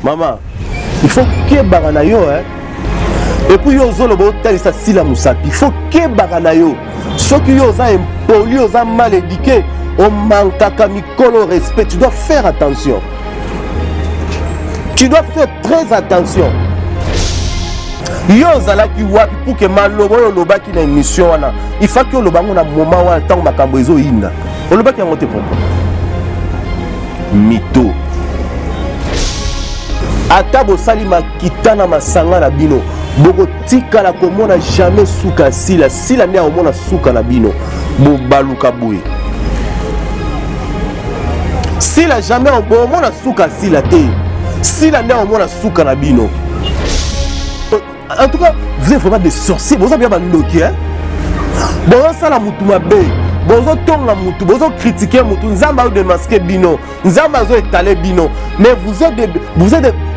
maman, il faut que Baranayo, hein. Et puis yo zo lobo talisa sila musapi. Il faut que Baranayo. Ceux qui ont impoli, ont mal éduqué, on manque à mikolo respect. Tu dois faire attention. Tu dois faire très attention. Yo zala ki wapi pour que malobo yo loba ki na émission wana. Il faut que yo loba ngona moment wana tant makambo ezo ina. O loba ki ngote pourquoi? Mito. Ata bo salima kitana masanga na bino. Boko tika la komona jamais suka sila. Sila ndia omona suka na bino. Bo baluka boye. Sila jamais omona suka sila te. Sila ndia omona suka na bino. En tout cas, vous êtes vraiment des sorciers. Vous avez bien bandoki, hein? Bon, ça la moutou mabe. Bon, ça tombe la moutou. Bon, ça critiquer moutou. Nzamba ou démasquer bino. Nzamba ou étaler bino. Mais vous êtes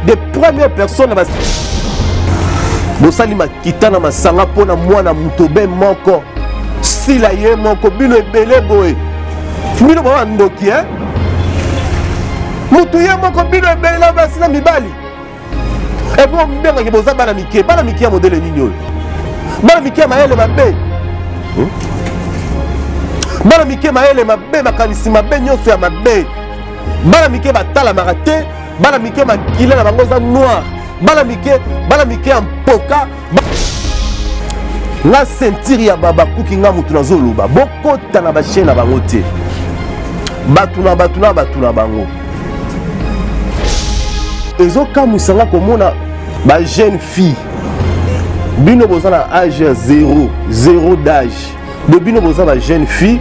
des premières personnes. Bon, ça lima kitana masanga pona mwana moutobe moko. Si la ye moko bino ebele boy. Bino ba bandoki, hein? Moutou ye moko bino ebele la basina mibali. Et puis on bien que boza bana miki ya modèle nini oyo. Bana miki maele mabe. Bana miki maele mabe makanisi mabe nyonso ya mabe. Bana miki batala marate, bana miki makila na bango za noir. Bana miki ampoka. La ceinture ya baba kuki nga mutu na zoloba. Bokota na ba chaîne na bango te. Batuna bango. Ezo kamusanga komona ba jeune fille bino boza na âge 0 d'âge de bino boza ba jeune fille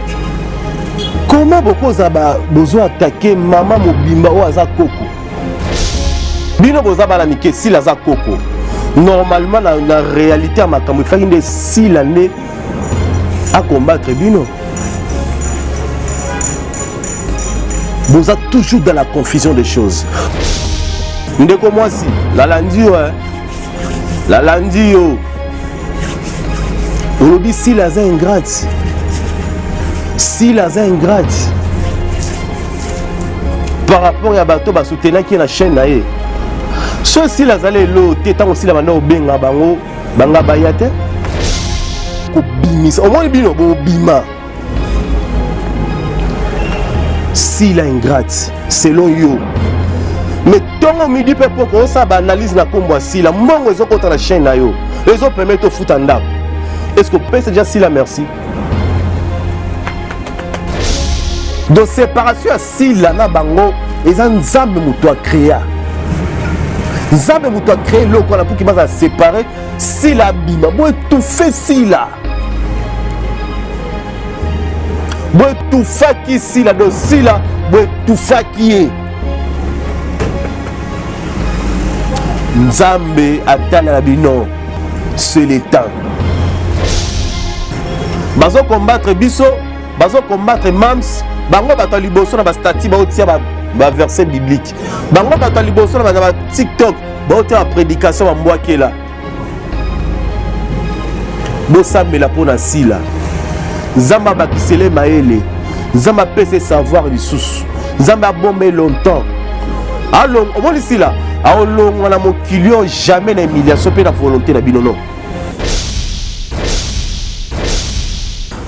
comment bokoza ba bozo attaquer maman mobimba o aza koko bino boza bala mike si la za koko normalement na réalité makambo ifaki nde si l'année à combattre bino boza toujours dans la confusion des choses. Ndeko mwasi, la landi yo, hein. La landi yo. Olobi si la za ingrate. Si la za ingrate. Par rapport à bateau ba soutenir qui la chaîne na ye. So si la za le lo tétan aussi la banda obenga bango, banga bayate. Ko bimisa. Au moins bino bo bima. Si la ingrate, selon yo. Mais tant midi peut pour ça analyse na kombo si la mongo ezo contre la chaîne na yo ezo permettre au foot en dab est-ce que peut déjà si la merci de séparation si la na bango eza nzambe muto a créer nzambe muto a créer loko na pour qui va séparer si la bima bo tout fait si la bo tout fait qui si la do si la bo tout fait qui est Nzambe atala la bino c'est le temps. Bazo combattre biso, bazo combattre mams, bango bato liboso na ba stati ba otia ba verset biblique. Bango bato liboso na ba TikTok, ba otia ba prédication ba mbwakela. Bo sambela pona sila. Nzamba ba kisele maele. Nzamba pese savoir lisusu. Nzamba bombe longtemps. Alors, au moins ici là. Alors, on a mon client jamais d'humiliation, pas la volonté de binono.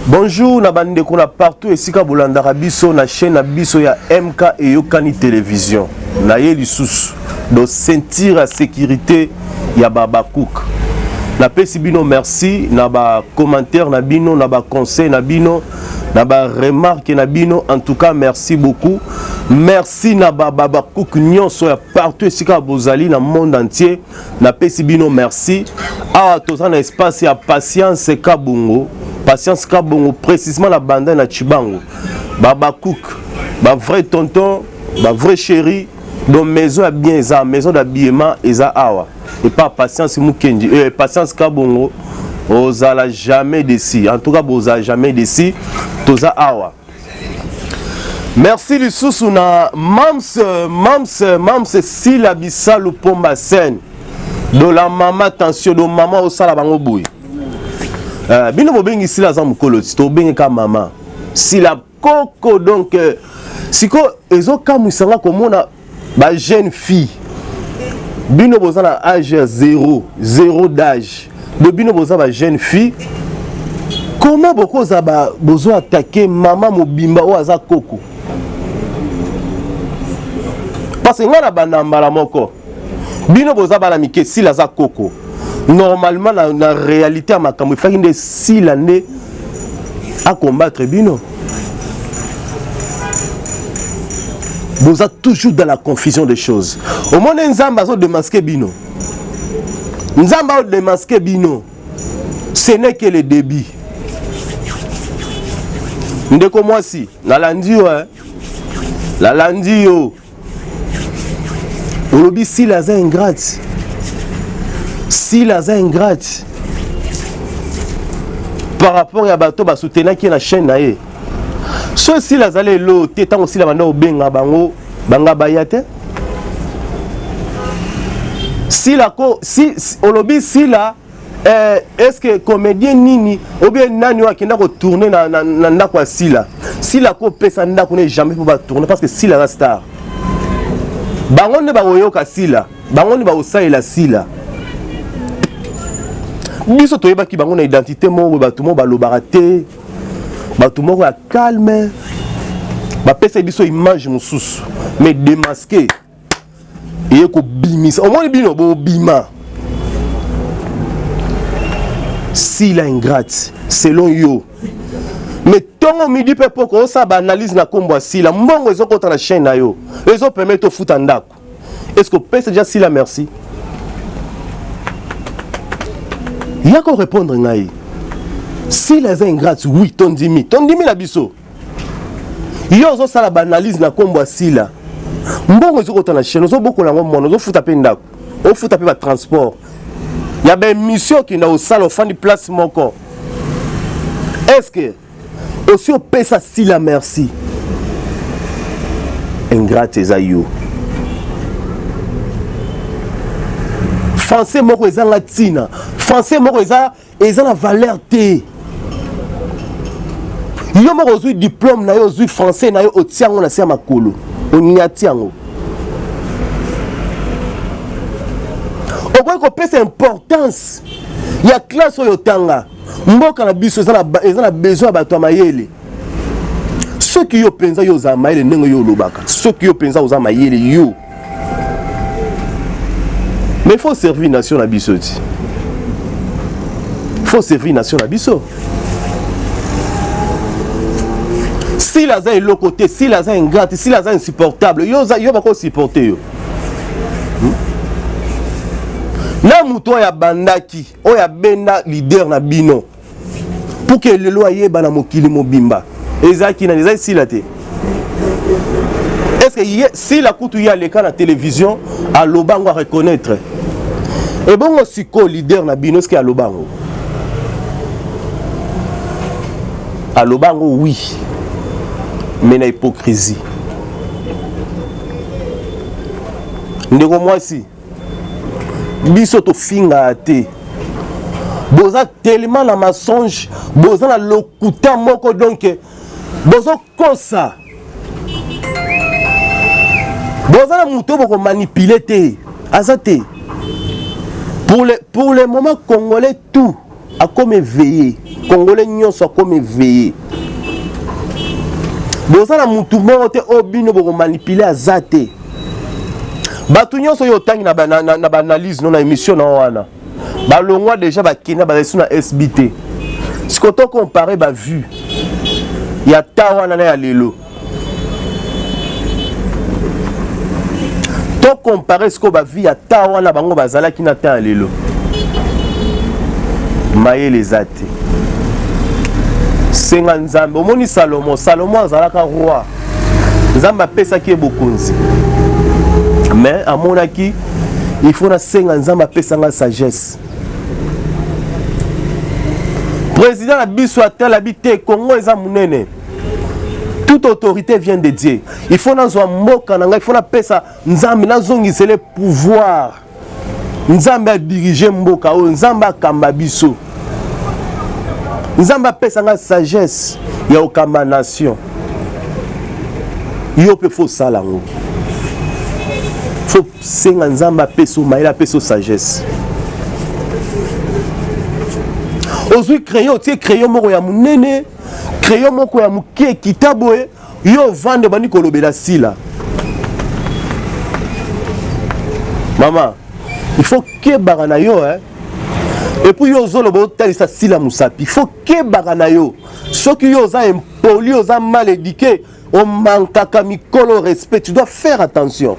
Bonjour, na bande ko na partout ici ka bolanda biso na chaîne na biso ya MK et Yokani télévision. Na ye lisusu do sentir la sécurité ya Baba Cook. Na pesi bino merci na ba commentaire na bino na ba conseil na bino na ba remarque na bino en tout cas merci beaucoup. Merci na Baba Cook nyonso ya partout ici ka bozali na monde entier na pesi bino merci. Awa toza na espace ya patience kabongo. Patience kabongo précisément la bande na Chibango. Baba Cook, ba vrai tonton, ba vrai chéri, donc maison à bien eza, maison d'habillement eza awa. Et pas patience mukendi, patience kabongo, ozala jamais d'ici. En tout cas, ozala jamais d'ici, toza awa. Merci lisusu na mams si la bisa le pomba scène. De la maman attention, de maman au sala bango boy. Bino bobengi si la za mukolo, to bengi ka maman. Si la koko donc siko ezo kamusanga komona ba jeune fille. bino boza na âge ya zéro d'âge de bino boza ba jeune fille. Comment beaucoup za bozo attaquer maman mobimba o aza koko? Parce que ngana banambala moko bino boza bala mike si la za koko. Normalement na réalité ma makambo ifaki nde si l'année à combattre bino. Vous êtes toujours dans la confusion des choses. Au moins Nzamba a démasqué bino. Nzamba a démasqué bino. Ce n'est que le début. Ndeko moi si, la landi hein. La landi yo. Olobi si la za ingrate. Si la za ingrate. Par rapport à bateau ba soutenir qui la chaîne na ye. So si la zale lo tetan aussi la banda obenga bango banga bayate. Si la ko si olobi si la est-ce que comédien nini ou bien nani wa kenda ko tourner na ndako ya sila. Si la ko pesa ndako ne jamais pour ba tourner parce que si la star. Bango ne ba oyoka sila, bango ne ba osaila sila. Biso toyeba ki bango na identité mo bato mo ba lobarate. Bato mo ya calme. Ba pesa biso image mususu mais démasqué. Et ko bimisa. Au moins bino bo bima. Si la ingrate selon yo. Mais tongo midi pe poko ça ba analyse na kombo si la mbongo ezo kota na chaîne na yo. Ezo permettre foot ndako. Est-ce que pesa déjà si la merci? Il y a qu'à répondre ngai. Si les ingrates oui ton dimi la biso. Yo zo sala ba analyse na kombo si la. Mbongo ezo kota na chaîne, ozo boko na ngombo, ozo futa pe ndako. O futa pe ba transport. Il y a des missions qui n'ont pas au de place mon corps. Est-ce que aussi on paie ça si la merci? Ingrate Zayo. Français moko eza latina. Français moko eza la valeur T. Yo moko zui diplôme na yo zui français na yo otiango na sia makolo. Onyatiango. Pourquoi qu'on pèse importance? Il y a classe au Yotanga. Mboka na biso ezana besoin bato mayele. Ceux qui yo penza yo za mayele nengo yo lobaka. Ceux qui yo penza yo za mayele yo. Mais il faut servir nation na biso. Il faut servir nation na biso. Si la za est l'autre côté, si la za est ingrate, si la za est insupportable, yo va quoi supporter yo. Na muto ya bandaki o ya benda leader na bino pour que le loyer bana mokili mobimba ezaki na ezaki si la te. Est-ce que si la kutu ya leka na télévision a lobango à reconnaître et bon aussi ko leader na bino est-ce que a lobango oui mais na hypocrisie ndeko moi si biso to finga te boza tellement la mensonge boza na lokuta moko donc bozo kosa boza na muto boko manipuler te azate pour le moment congolais tout a comme éveillé congolais nyonso a comme éveillé boza na mutu moko te obino boko manipuler azate. Batu nyonso yo tangi na analyse non na émission na wana. Ba longwa déjà ba kina ba na SBT. Si koto comparer ba vue. Ya tawana na ya lelo. To comparer ce ko ba vue ya tawana bango bazala kina ta lelo. Maye les ate. Senga nzambe omoni Salomon azalaka roi. Nzamba pesa ki bokonzi. Mais à mon avis, il faut na 50 ans pesa nga sagesse. Président la biso atel habité Congo eza munene. Toute autorité vient de Dieu. Il faut na zo mboka nanga, il faut na pesa nzambe na zongise le pouvoir. Nzambe a diriger mboka o nzambe akamba biso. Nzambe pesa nga sagesse ya okamba nation. Yo pe faut ça là. faut senga nzamba peso maïla peso sagesse. Ozui crayon, tu crayon moko ya munene, crayon moko ya muke kitaboe, yo vande bani kolobela sila. Maman, il faut que barana yo hein. Et puis yo zolo bo talisa sila musapi. Il faut que barana yo. Ceux qui yo za impoli, yo za mal éduqué, on manque à mikolo respect, tu dois faire attention.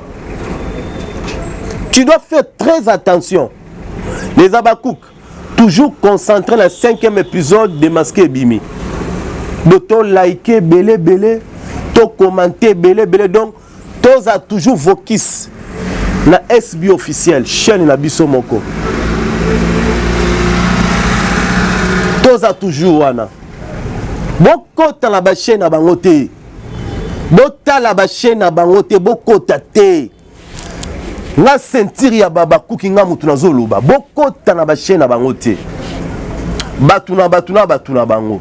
Tu dois faire très attention. Les Abakouk toujours concentrés dans le 5e épisode de Masqué Bimi. To liker belé belé, to commenter belé belé, donc tous a toujours focus na SB officiel chaîne na biso moko. Tous a toujours wana. Boko ta la ba chaîne na bango te. Bota la ba chaîne na bango te, boko ta te. Na sentir ya Babakouk nga mutu na zoloba. Boko ta na ba chaîne na bango te. Batuna bango.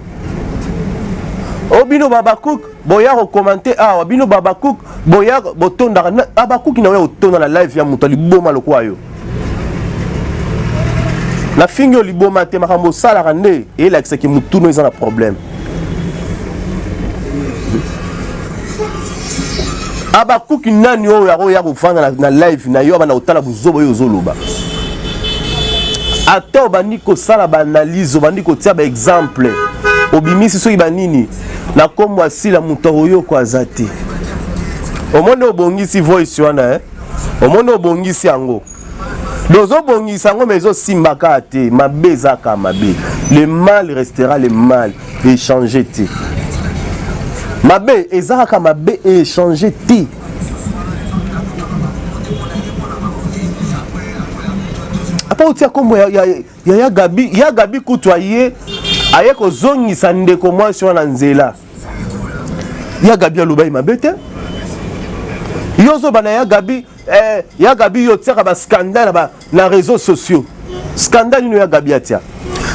Obino Babakouk, boya commenter ah obino Babakouk, boya botonda Babakouk na we otonda na live ya mutu liboma lokwa yo. La fingo liboma te makambo sala rande et là c'est que mutu no ezana problème. Abakouk nani oyo ya kufanga na live na yo bana otala buzobo yo zoloba. Ata bani ko sala ba analyse bani ko tia ba exemple. Obimisi so ibanini na komwa sila muto oyo kwa zati. Omono obongisi voice wana Omono obongisi yango. Dozo bongisi yango mezo simbaka te, mabeza ka mabe. Le mal restera le mal et changer te. Mabe ezaka mabe et changer te. Apa utia kombo ya Gabi kutwaye aye ko zongi sande ko moi sur na nzela. Ya Gabi alubai mabete. Yozo bana ya Gabi yo tia ba scandale na réseaux sociaux. Scandale no ya Gabi atia.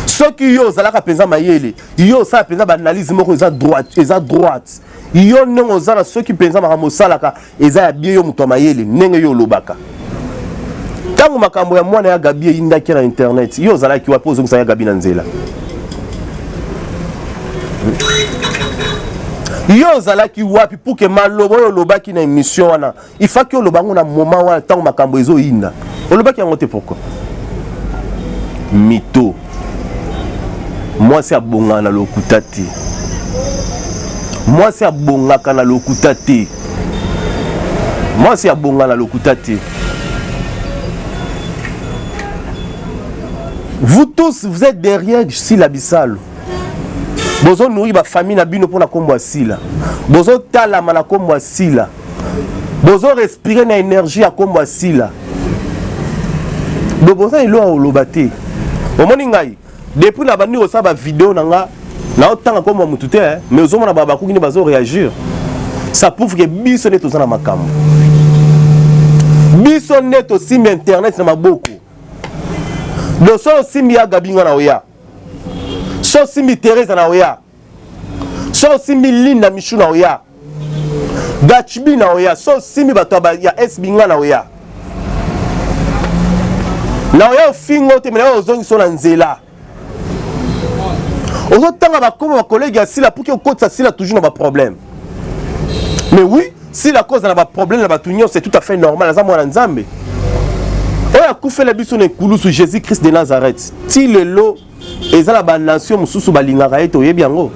Ceux qui yo zalaka penza mayele, yo sa penza ba analyse moko eza droite. Yo non zala ceux qui penza makambo salaka eza ya bien yo muto mayele nenge yo lobaka. Tangu makambo ya mwana ya Gabi indaki na internet, yo zalaki wapo zongi sa ya Gabi na nzela. Yo zalaki wapi pour que malobo yo lobaki na émission wana. Il faut que yo lobango na moment wana tangu makambo ezo inda. Olobaki yango te pourquoi? Mito. Moi c'est abonga na lokuta te. Moi c'est abonga kana lokuta te. Moi c'est abonga na lokuta te. Vous tous vous êtes derrière Sila Bissalo. Bozo nourri ba famille na bino pour na kombo Sila. Bozo tala na kombo Sila. Bozo respirer na énergie à kombo Sila. Bozo ilo olobate. Omoni ngai depuis na bandi osa ba vidéo nanga na otanga kombo mutu te mais ozo mona Babakouk ni bazo réagir. Ça prouve que biso neto za na makambo. Biso neto sim internet na maboko. Do so simi ya Gabi nga na oya. So simi Teresa na oya. So simi Linda Michou na oya. Gachibi na oya. So simi bato ya SB nga na oya. Na oya fingo te mena ozongi so na nzela. Ozo tanga bakomo ba collègue ya Sila pour que okotsa Sila toujours na ba problème. Mais oui, si la cause na ba problème na ba tunyo c'est tout à fait normal za mwana nzambe. Oya kufela biso ne kulusu Jésus Christ de Nazareth. Ti lelo ezala ba nation mususu balingaka ete oyebi yango.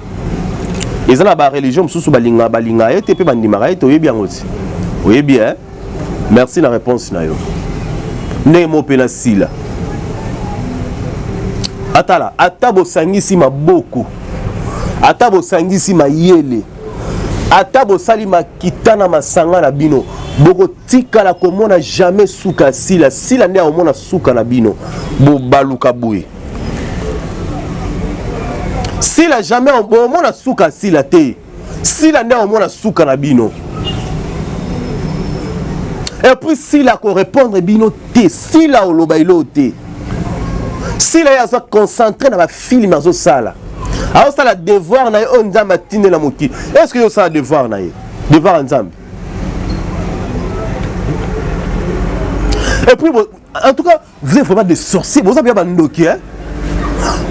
Ezala ba religion mususu balinga ete pe bandimaka ete oyebi yango ti. Oyebi hein? Merci la réponse na yo. Nemo pena Sila. Atala, atabo sangisi maboko. Atabo sangisi mayele. Atabo sali makitana masanga na bino. Boko tika la komona jamais suka Sila. Sila nde omona suka na bino. Bo baluka boué. Sila jamais omona suka Sila te. Sila nde omona suka na bino. Et puis Sila ko répondre bino te. Sila oloba ilo te. Sila ya zo concentré na ba film azo sala. Alors ça la devoir na on nzamba tinde la moki. Est-ce que yo ça devoir na ye? Devoir nzamba. Et puis, en tout cas, vous êtes vraiment des sorciers. Vous avez bien bandoki, hein?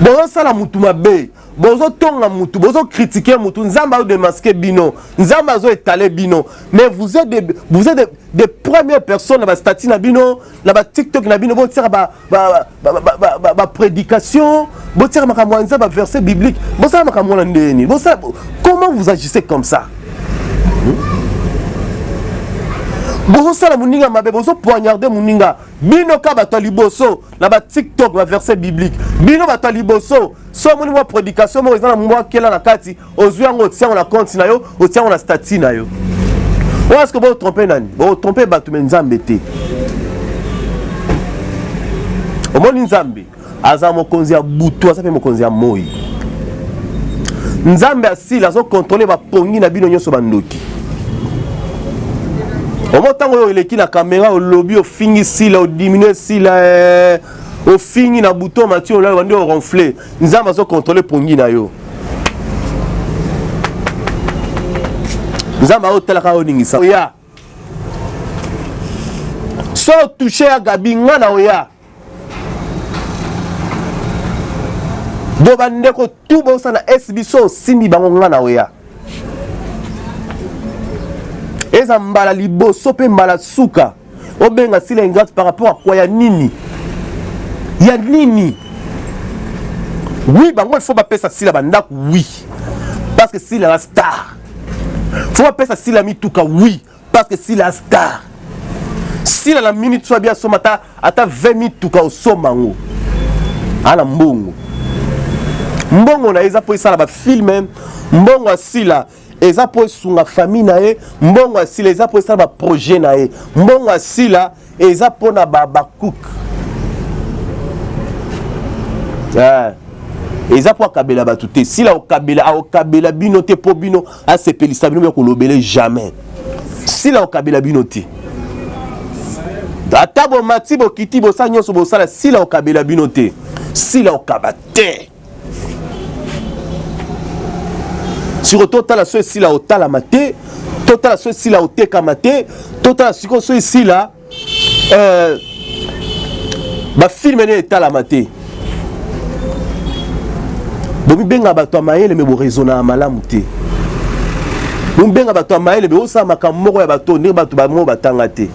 Bon, ça la moutouma bé. Bozo tonga mutu, bozo critiquer mutu, nzamba ou démasquer bino, nzamba zo étaler bino. Mais vous êtes des premières personnes dans la statut na bino, dans la TikTok na bino, botir ba prédication, botir ma kamwanza ba verset biblique, bosa ma kamwana ndeni. Bosa comment vous agissez comme ça? Bozo sala muninga mabe, bozo poignarder muninga. Bino ka bato liboso, na ba TikTok ba verset biblique. Bino bato liboso. So moni wa prédication mo ezana mwa kela na kati ozwi yango tiango na compte na yo otiango na statut na yo. Est-ce que vous trompez nani? Vous trompez batu nzambe te. Omoni nzambe aza mokonzi ya butu asape mokonzi ya moi. Nzambe asila azo contrôler ba pongi na bino nyonso bandoki. Omotango yo eleki na caméra au lobby au fingi sila au diminuer sila au fini na bouton Mathieu là on dit au ronfler nzamba zo contrôler pongi na yo nzamba hôtel ka oningisa oya so toucher à Gabi ngana oya do bande ko tout bo sana SB so simbi bango ngana oya eza mbala liboso pe mbala suka obenga sila ingrate par rapport à quoi ya nini. Il y a nini? Oui, bah moi il faut pas payer ça si la banda oui. Parce que si la star. Faut pas payer ça si la mituka oui. Parce que si la star. Si la minute soit bien somata, ata 20 mituka au somango. Ala mbongo. Mbongo na eza po ça la film mbongo asila eza po sunga famille na e mbongo asila eza po ça ba projet na e mbongo asila eza po na baba cook. Eza po kabela batute si la okabela binote po bino a sepelisa bino ko lobele jamais si la okabela binote atabo mati bo kiti bo sa nyonso bo sala si la okabela binote si la okabate sur total la so si la otala mate total la so si la oteka mate total la siko so si la ba film ne etala mate. Bomi benga bato amaele me bo raisonna malamu te. Bomi benga bato amaele be osa makamoko ya bato ne bato ba mo batanga te.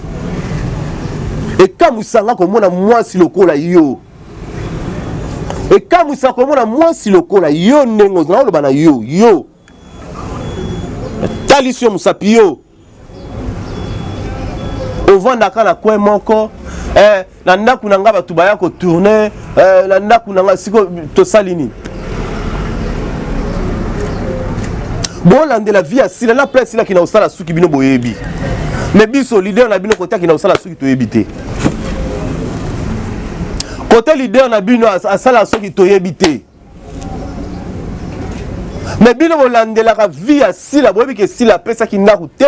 Et comme usanga ko mona mwasi lokola yo. Et comme usanga ko mona mwasi lokola yo nengo na lo bana yo yo. Talisio musapi yo. Ovanda kana kwe moko na ndaku nanga bato baya ko tourner na ndaku nanga siko to salini. Bon de la vie asila la place là qui na osala suki bino boyebi mais biso leader na bino côté qui na osala suki to yebite côté leader na bino asala suki to yebite mais bino bolandela ka vie asila boyebi ke sila pesa ki ndaku te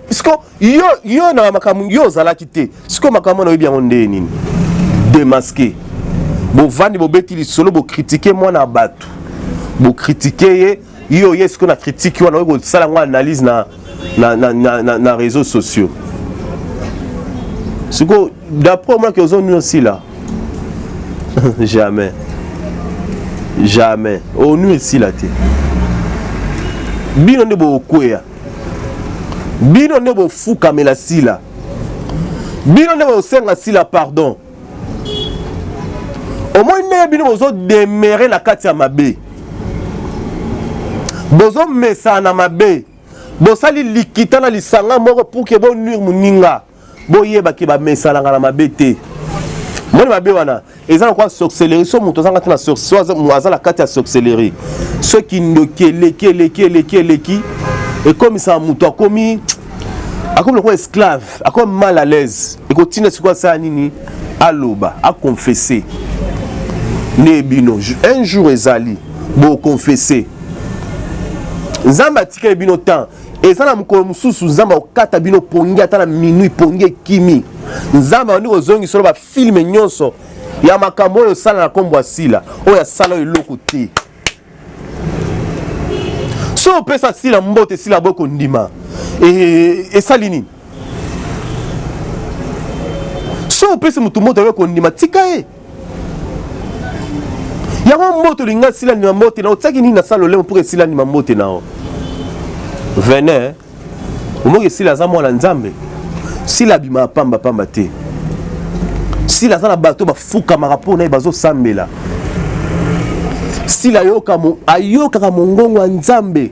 siko yo na makamu yo zala kite siko makamu na yebi yango nde nini démasqué bo vandi bo beti li solo bo critiquer moi na batu bo critiquer yo yes qu'on a critiqué on a ça la analyse na réseaux sociaux ce que d'après moi que ils ont aussi là jamais on nous ici là té bino ne bo kwea bino ne bo fuka mela sila bino ne bo senga sila pardon au moins ne bino bozo démérer la kati ya mabe. Bozo mesa na mabe bosali likita na lisanga moko pour que bon nuire muninga boyeba ke ba mesa na mabe te moni mabe wana ezana kwa sorcellerie so muto zanga tena sorcellerie mwaza la kati ya sorcellerie ceux qui leki et comme ça muto akomi akomi le esclave akomi mal à l'aise et continue sur quoi ça nini aloba a confesser nebino un jour ezali bo confesser Nzamba tika bino temps ezana mukolo mususu nzamba okata bino pongi ata na minuit pongi kimi nzamba ndi ozongi solo ba film nyonso ya makambo oyo sala na kombo asila oyo sala eloko te so pesa sila mbote sila boko ndima e salini so opesi mutu moto ayo kondima tika ye yango moto linga sila ni mamote na otaki ni na salolemo pour sila ni mamote nao venez omoke sila za mwana nzambe sila bima pamba pamba te sila za na bato bafuka marapo na bazo sambela sila yoka mo ayoka mongongo wa nzambe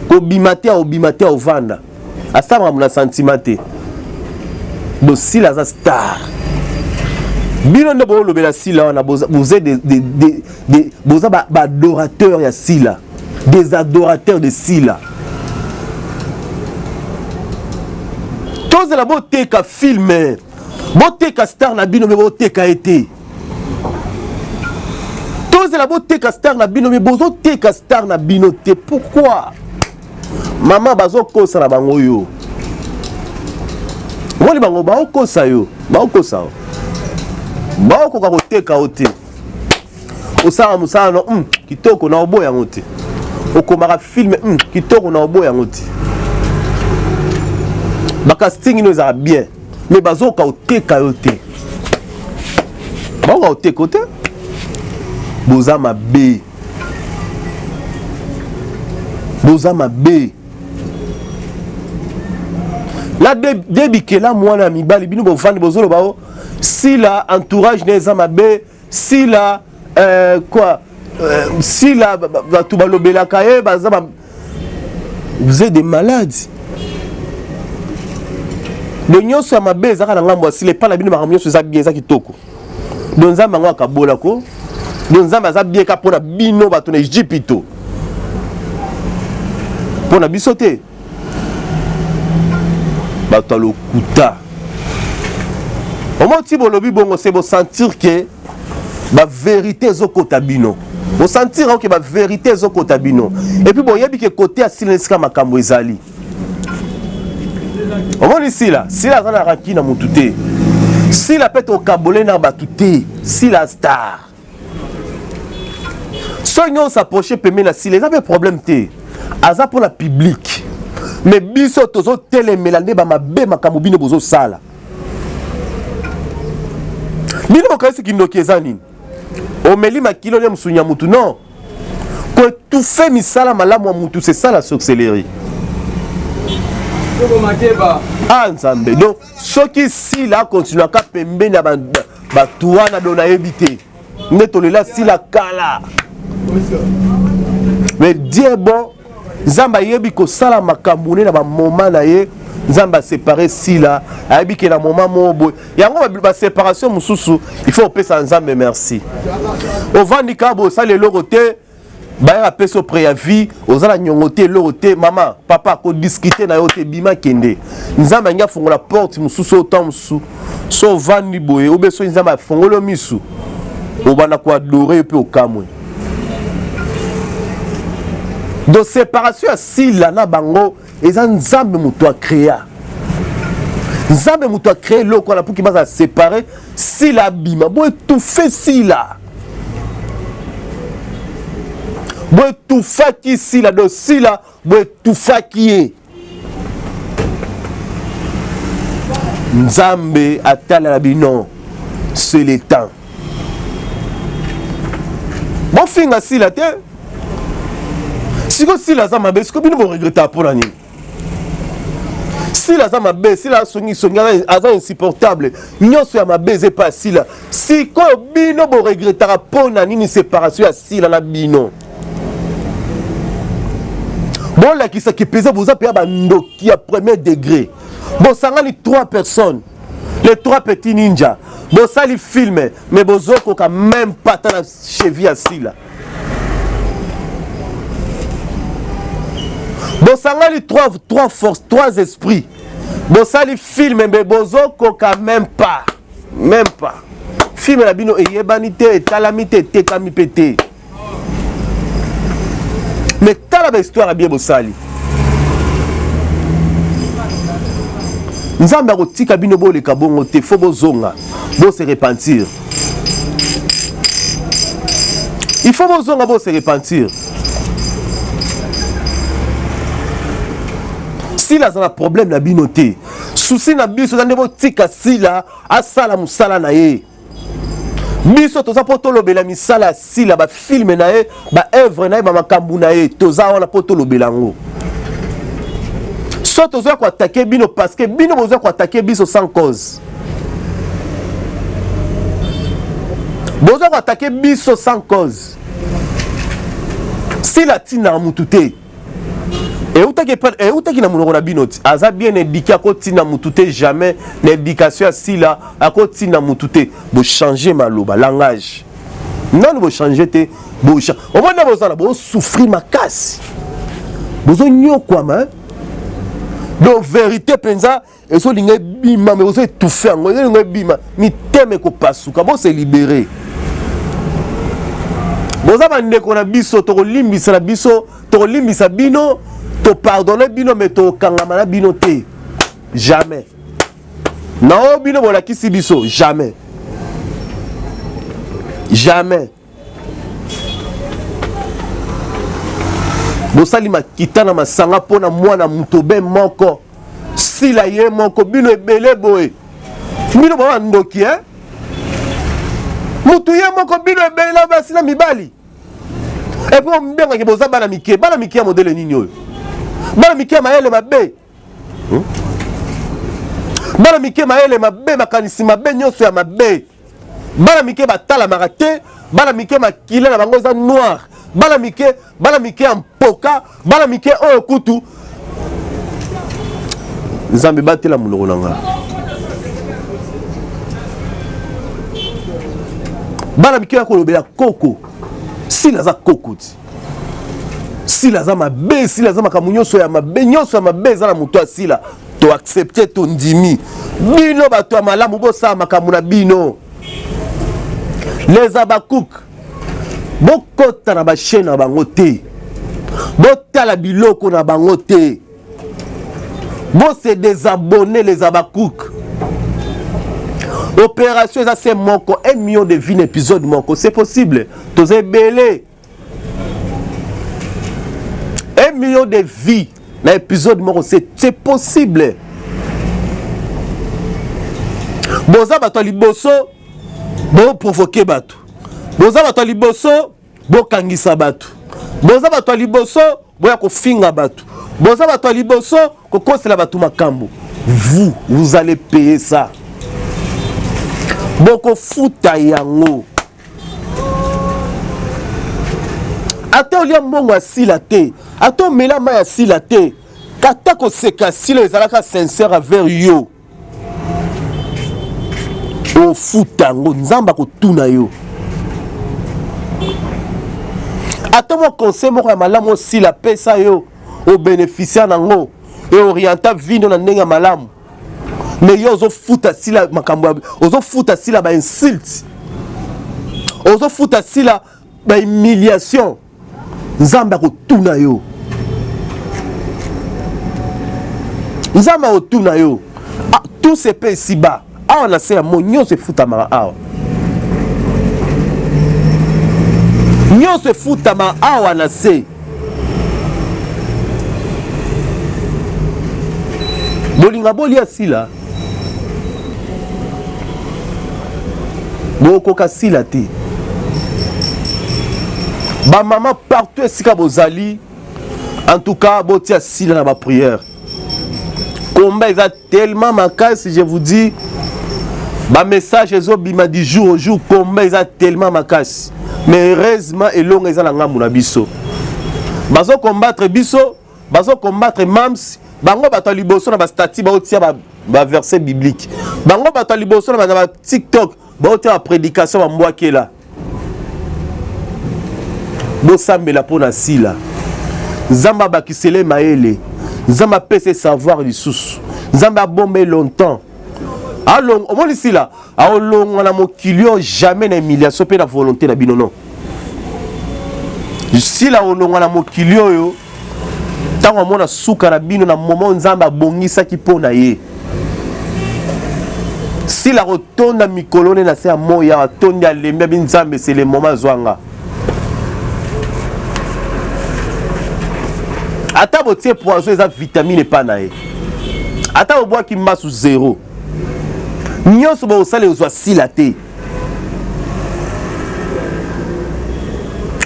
ko bimatea ovanda asama muna sentimate do sila za star bino ndo bo lobela sila wana vous êtes des boza ba adorateurs ya sila des adorateurs de sila tozela boteka filme boteka star na bino me boteka ete tozela boteka star na bino me bozoteka star na bino te pourquoi mama bazokosa na bango yo wali bango baokosa yo baokosa baokoka koteka o te osala mosala no kitoko na oboya yango te okomaka filme kitoko na oboya yango te bakasting ino ezala bien mais bazoka oteka yo te baoka oteka o te boza mabe boza mabe la debikela mwana mibali bino bovandi bozolo bao si la entourage neza mabe si la si la batu balobelaka ye baza vous êtes des malades le nyonso ya mabe ezaka na ngambo asile pa na bino makambo nyonso eza bien eza kitoko do nzambe yango akabola ko do nzambe aza bien ka mpona bino bato na Ejipito mpona biso te bato alokuta omoti bolobi bongo se bosentir ke bavérité ezokota bino bosentir ke bavérité ezokota bino epuis boyebi ke kote asila esika makambo ezali omoni sila aza na raki na mutu te sila pete okabole na bato te sila star so nyonso aproche pembe na sila eza mpe problème te aza mpona public mais biso tozotelemela nde bamabe makambo bino bozosala bino bokanisi kindoki eza nini omeli makilo ne mosunya mutu non koetufe misala malamu ya mutu c'est ça la sorcellerie ah nzambe donc soki sila akontinuaka pembeni ya bato wana do nayebi te nde tolela sila kala mais die bon nzambe ayebi kosala makambo ne na bamoma na ye nzambe asepare sila ayebi ke na moma moko boye yango baséparation mosusu il faut opesa nzambe merci ovandi kaka bosala eloko te bayaka apesa o préavis ozala nyongo te eloko te mama papa kodiskute na yo te bima kende nzambe angi afongola porte mosusu otan mosusu so ovandi boye obe so nzambe afongolo misu obanda koadore yo mpe okamwe de séparation ya sila na bango eza nzambe moto akrea nzambe moto akrea eloko wana mpoki baza séparé sila abima bo etufe sila bo etufaki sila do sila bo etufaki ye nzambe atalela bino c'est le temps bofinga sila te siko sila za mabe siko bino boregreta mpona nini sila za mabe sila songisongi aza insupportable nyonso ya mabe eza epa sila sikoyo bino boregretaka mpona nini séparation ya sila na bino bolakisa kipeza boza mpe ya bandoki ya premier degré bosangani 3 personnes les 3 petits ninja bosali filme mais bozokoka même pas ta na cheville ya sila bosangani 3 forces 3 esprits bosali filme mais bozokoka même pas filme na bino eyebani te etalami te etekami mpe te mais tala bahistoire ya bien bosali nzambe akotika bino boleka bongo te fo bozonga bose repentir il faut bozonga bose repentir sila aza na problème na bino te souci na biso za ndebo tika sila asala musala na ye biso toza po tolobela misala sila ba film na ye ba œuvre na ye ba makambu na ye toza wana po tolobela ngo so toza ko attaquer bino parce que bino boza ko attaquer biso sans cause boza ko attaquer biso sans cause si la tina mutute et utaki na munoko na binoti aza bien éduqué ako tina mutute jamais l'éducation sila ako tina mutute bo changer maloba langage non bo changer te bo au moins boza na bo souffrir makasi bozo nyokwama donc vérité penza ezo linga bima mais bozo étouffer ngo linga bima mi teme ko pasuka bo se libérer boza bandeko na biso tokolimbisa na biso tokolimbisa bino to pardonner bino mais to kangama na bino te jamais na bino bolakisi biso jamais jamais bosali makita na masanga pona mwana mutobe moko sila ye moko bino ebele boye bino ba ndoki mutu ye moko bino ebele la basi na mibali et puis mbenga ke boza bana mike ya modele nini oyo bana mike maele mabe bana mike maele mabe makanisi mabe nyonso ya mabe bana mike batala marate bana mike makile na bango za noir bana mike ya mpoka bana mike oyo kutu nzambe batela muloko nanga bana mike ya kolobela koko sila za koko ti sila za mabe sila za makamu nyonso ya mabe za na mutu asila to accepter to ndimi bino bato ya malamu bosa makamu na bino les abakouk bokota na bachaîne na bango te botala biloko na bango te bo se désabonner les abakouk opération ça c'est moko 1 million de vues épisode moko c'est possible toze belé 1 million de vues na épisode moko c'est possible boza bato liboso bo provoquer bato boza bato liboso bo kangisa bato boza bato liboso bo ya kofinga bato boza bato liboso ko kosela bato makambo vous allez payer ça boko futa yango ata olia mbongo asila te ata omela mai asila te kata koseka sila ezalaka sincère envers yo ofuta yango nzamba kotuna yo ata mo conseil moko ya malamu osila pesa yo obénéficiaire nango e orienta vino na ndenge ya malamu mais yo ozofuta sila makambo ozofuta sila ba insulte ozofuta sila ba humiliation nzamba kotuna yo nzamba kotuna yo tout se paie ici bas awa na se ya mo nyonso efutama awa nyonso efutama awa na se bolinga bolia sila bokoka sila te ba maman partout esika bozali en tout cas botia sila na ba prière combat eza tellement makasi je vous dis ba message ezo bima du jour au jour combat eza tellement makasi mais heureusement elonga eza na ngambu na biso bazo combattre biso bazo combattre mams bango bato liboso na ba statut ba otia ba verset biblique bango bato liboso na ba TikTok ba otia ba prédication ba mbwakela bo sambela pona sila nzamba bakisele maele nzamba pese savoir lisusu nzamba bombe longtemps along omoni sila aolonga na mokilio jamais na humiliation pe na volonté na bino non sila olonga na mokilio yo tango mona suka na bino na moment nzamba bongisa ki pona ye sila rotonda mikolone na se ya moya atondi alembe binzambe c'est le moment zwanga ata botie poison eza vitamine pa na ye ata oboa ki mbasu zéro nyonso ba osale ozwa sila te.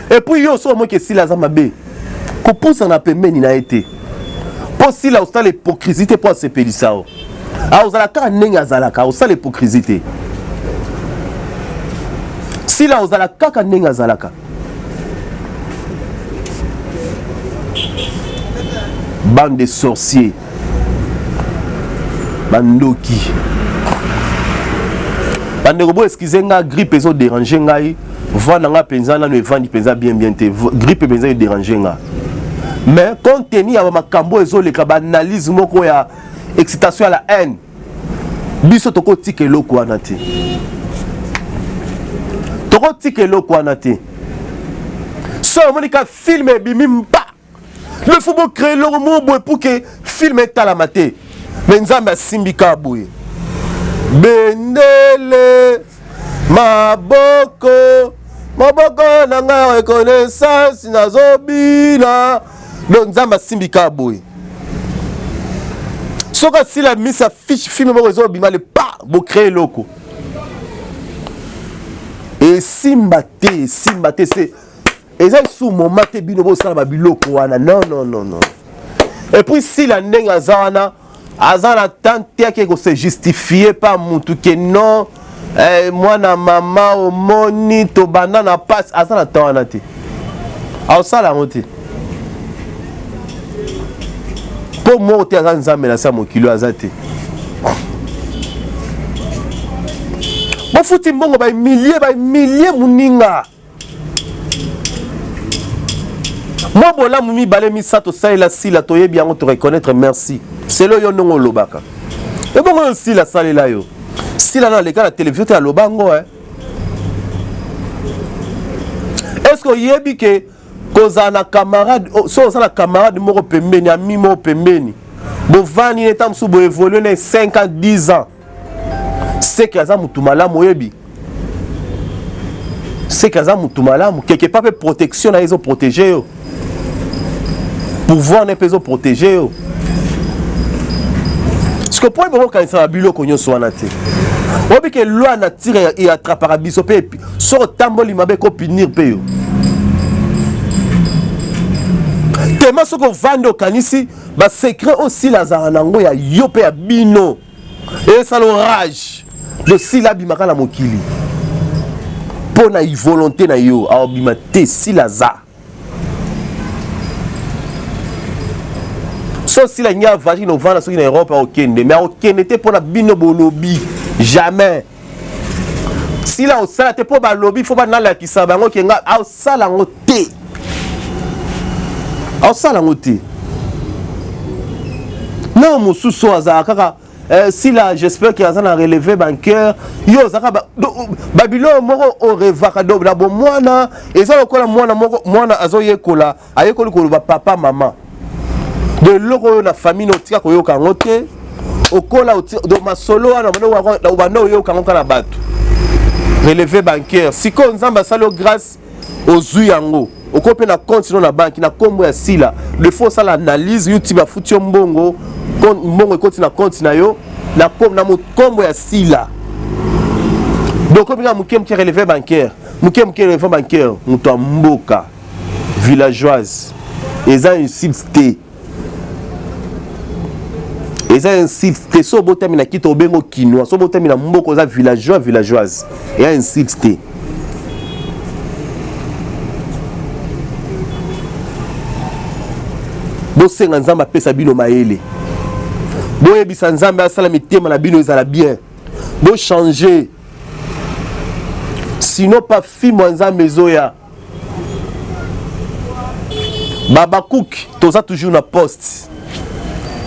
Et puis yo so mo ke sila za mabe ko pousa na pembeni na été po sila osala hypocrisie po asepelisa o a ozala ka ndenge azalaka osala hypocrisie sila ozala kaka ndenge azalaka. Bande de sorciers bandoki bande robo excusez nga grippe ezo déranger ngai vanda nga penza na no evandi penza bien te grippe penza déranger nga mais compte tenu ya makambo ezo leka ba analyse moko ya excitation à la haine biso toko tike loko wana te toko tike loko wana te so monika film bimi mpa le faut bon créer le mot pour que film est à la maté mais nzambe simbika boye bendele maboko nanga reconnaissance nazobina donc nzambe simbika boye soka si la mise affiche film moko ezobima le pas bo créer loko et simbate c'est eza sous moment te bino bo sala biloko wana non. Et puis si la ndenge azana azana tante ke ko se justifier par mutu ke non moi na mama o moni to banana passe azana tawana te au sala mote po mo te azana nzambe na sa mokilo azate bo futi mbongo ba milliers muninga moi bola mumi balé misato saila sila toye bien te reconnaître merci c'est le yo non lobaka et bon aussi la salle là yo sila na leka la télévision te lobango est-ce que yebi ke kozana camarade so ça la camarade moko pembeni ami moko pembeni bo vani etam sou bo évoluer na 5 ans 10 ans c'est que ça mutumala moyebi c'est que ça mutumala quelque part protection na ils ont protégé yo pouvoir n'est pas protégé. Ce que pour moi quand ça a bilo konyo soana te. Obi que loi na tire et attrapera biso pe so tamboli mabe ko punir pe yo. Tellement ce que vando kanisi ba secret aussi la zaranango ya yo pe ya bino. Et ça l'orage de silabi makala mokili. Pona y volonté na yo a obima te silaza. So si la nya vagine au vent sur Europe au Kende mais au Kende était pour la bino bolobi jamais si la au sala te pour ba lobby faut pas na la kisaba ngo kenga au sala ngote non mususu azaka si là j'espère qu'il y a un relevé bancaire yo zaka babilo moko o revaka do la bo mwana eza lokola mwana azoyekola ayekoli ko ba papa maman de l'euro la famille notika ko yoka ngote okola do masolo ana mano bando yoka ngokana batu relevé bancaire siko nzamba salo grâce aux yango okope na compte na banque na kombo ya sila le faut ça l'analyse youtube ba futi mbongo mbongo ekoti na compte na yo na kombo ya sila donc comme mukem qui relevé bancaire muto mboka villageoise eza insulté eza insulté so botami na kito bengo kinois so botami na mboko za villageoise et insulté bo senga nzamba pesa bino maele bo yebisa nzambe asala mitema na bino ezala bien bo changer sinon pas film nzambe zoya Baba Cook toza toujours na poste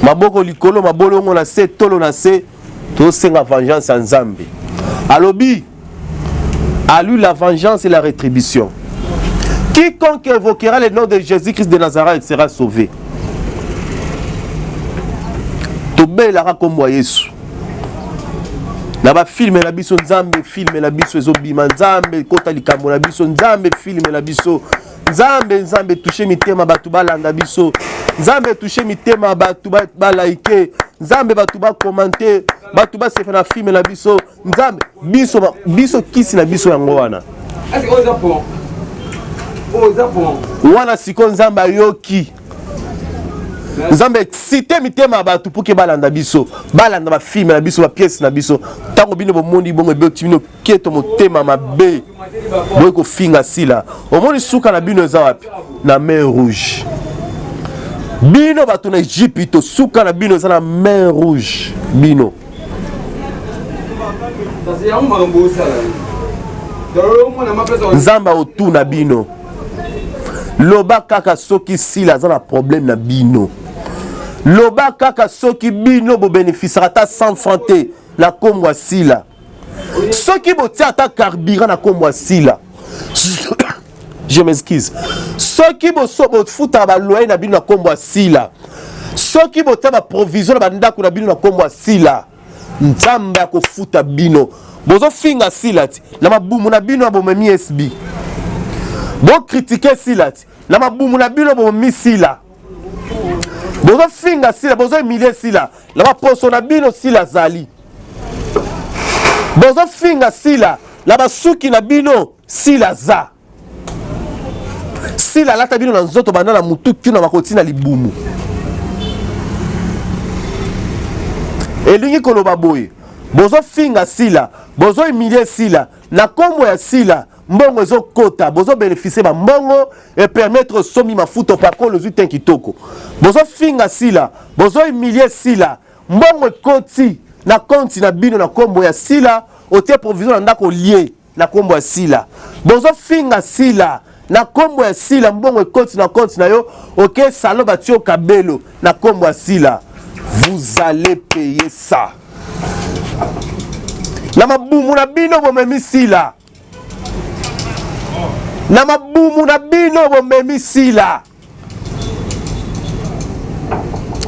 maboko likolo mabolongo na se tolo na se to senga vengeance en Nzambe alobi à lui la vengeance et la rétribution quiconque évoquera le nom de Jésus-Christ de Nazareth sera sauvé to belara kombo Yesu na ba filme na biso Nzambe filme na biso ezobima Nzambe kota likambo na biso Nzambe filme na biso Nzambe toucher mitema batu balanda biso Nzambe toucher mitema batu balaike nzambe batu ba commenter batu ba se faire na film na biso nzambe biso kisi na biso yango wana wana siko nzambe ayoki nzambe excité mitema batu pour que balanda biso balanda ba film na biso ba pièce na biso tango bino bomondi bongo eboti bino keto motema mabe boye ko finga sila omoni suka na bino eza wapi na mer rouge bino batu na Egypte suka na bino eza na mer rouge bino nzamba otu na bino loba kaka soki sila aza na problème na bino loba kaka soki bino bo bénéficiera ata 100 francs te na kombo sila soki botia ata carburant na kombo sila je m'excuse soki bofuta ba loyer na bino na kombo sila soki botia ba provision na bandako na bino na kombo sila nzambe akofuta bino bozo finga sila ti na mabumu na bino abomemi SB bo critiquer sila ti na mabumu na bino abomemi sila bozo finga sila bozo humilier sila na maposo na bino sila zali bozo finga sila na basuki na bino sila za sila lata bino na nzoto banda na mutu kino makoti na libumu elingi koloba boye bozo finga sila bozo humilier sila na kombo ya sila mbongo ezo kota bozo bénéficier ba mbongo et permettre somi mafuto pako le zutin kitoko bozo finga sila bozo humilier sila mbongo ekoti na konti na bino na kombo ya sila otie provision na ndako lié na kombo ya sila bozo finga sila na kombo ya sila mbongo ekoti na konti na yo ok salo batio kabelo na kombo ya sila vous allez payer ça na mabumu na bino bomemi sila na mabumu na bino bomemi sila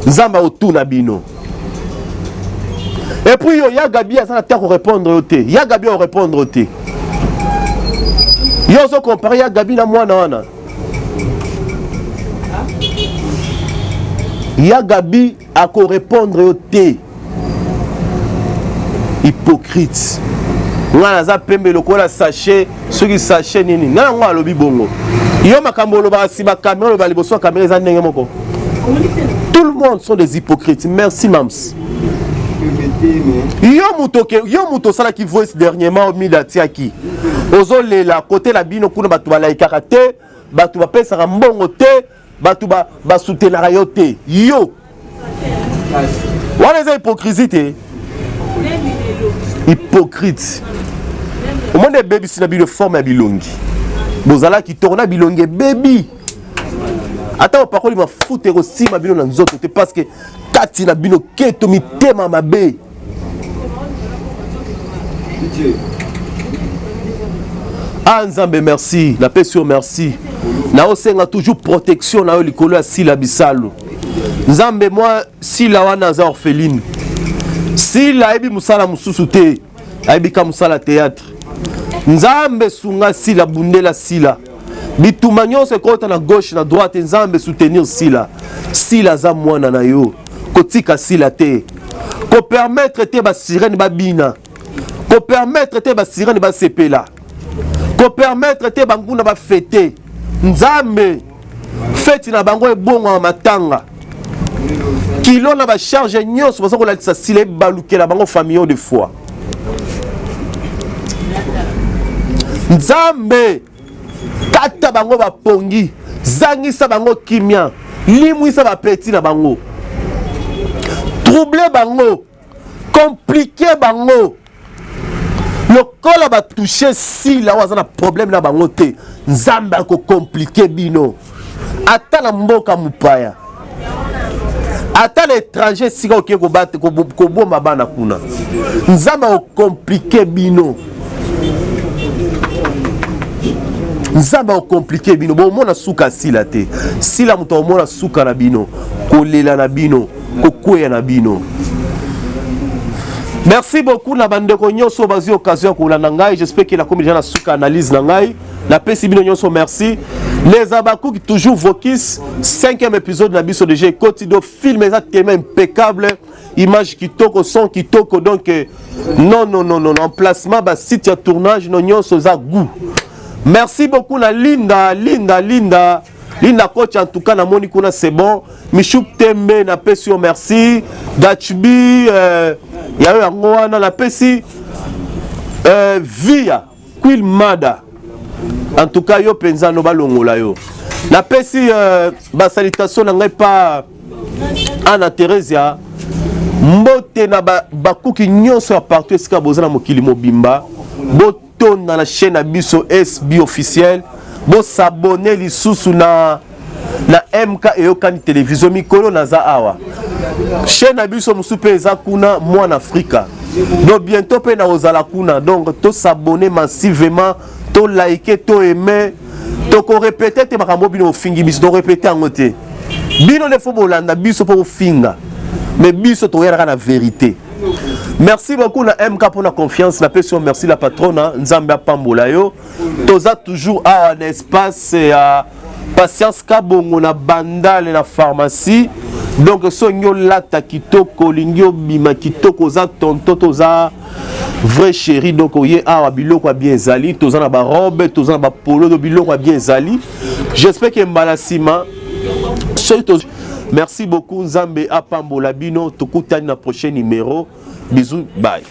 nzamba otu na bino et puis yo Yagabi aza na terre répondre au te Yagabi o répondre au te yo zo comparer Yagabi na mwana wana Yagabi ako répondre au te hypocrite ngana za pembe lokola sachet soki sachet nini ngana ngo alobi bongo yo makambo loba siba caméra loba liboso caméra za ndenge moko tout le monde sont des hypocrites merci mams yo muto sala ki voice dernièrement au midati aki ozo lela côté la bino kuna batu balaika te batu bapesa mbongo te batu ba soutenir yo te yo wana za hypocrisie te hypocrite au monde des baby si na bino forme ya bilongi bozala ki tourna bilongi baby ata opakoli mafuta aussi ma bino na nzoto te parce que kati na bino keto mitema mabe ah nzambe merci la paix sur merci na osenga toujours protection na yo likolo ya sila bisalo nzambe moi sila wana za orpheline sila ebi musala mususu te ebi ka musala théâtre nzambe sunga sila bundela sila bituma nyonso ekota na gauche na droite nzambe soutenir sila sila za mwana na yo kotika sila te ko permettre te ba sirène babina ko permettre te ba sirène ba sepela ko permettre te banguna ba fêter nzambe fête na bango ebongo matanga kilo na ba charge nyonso bazo kolatisa sila balukela bango famille de foi nzambe kata bango bapongi zangisa bango kimia limwisa ba petit na bango troubler bango compliquer bango lokola ba toucher si la waza na problème na bango te nzambe ko compliquer bino ata na mboka mupaya ata l'étranger sika okie ko battre ko bomba bana kuna nzambe ko compliquer bino nzamba o compliqué bino bo mona suka sila te sila muto mona suka na bino kolela na bino kokwea na bino. Merci beaucoup na bandeko nyonso bazi occasion ko landa ngai j'espère que la comédie na suka analyse na ngai la pesi bino nyonso merci Les Abakou qui toujours Vokis, 5e épisode de biso déjà quotidien film exactement impeccable, image qui toko, son qui toko, donc non, emplacement, site de tournage, non, soza goût. Merci beaucoup la Linda coach en tout cas na moni kuna c'est bon. Michou Tembe na pesi merci. Dachbi ya yo ngwana na pesi via Quil Mada. En tout cas yo penza no balongola yo. Na pesi ba salutation na ngai pa Ana Teresia. Mbote na bakuki nyonso ya partout esika bozana mokili mobimba. Boton na la chaîne Abiso SB officiel. Bo s'abonner lisusu na MK Eyokani télévision mikolo naza awa. Chaîne Abiso musupe eza kuna mwana Afrika. Donc bientôt pe na ozala kuna. Donc to s'abonner massivement, to liker, to aimer, to ko répéter te makambo bino fingi biso, to répéter en côté. Bino le fo bolanda biso pour finga. Mais biso to yera na vérité. Merci beaucoup na MK pour la confiance, la personne merci la patronne Nzambe Pambola yo. Toza toujours à un espace à patience kabongo na bandale na pharmacie. Donc sonyo lata kitoko lingyo bima kitoko za tonto toza vrai chéri donc oye a biloko bien zali, toza na ba robe, toza na ba polo de biloko bien zali. J'espère que mbalasima merci beaucoup Nzambe Apambola bino tokutani na prochain numéro. Bisous, bye.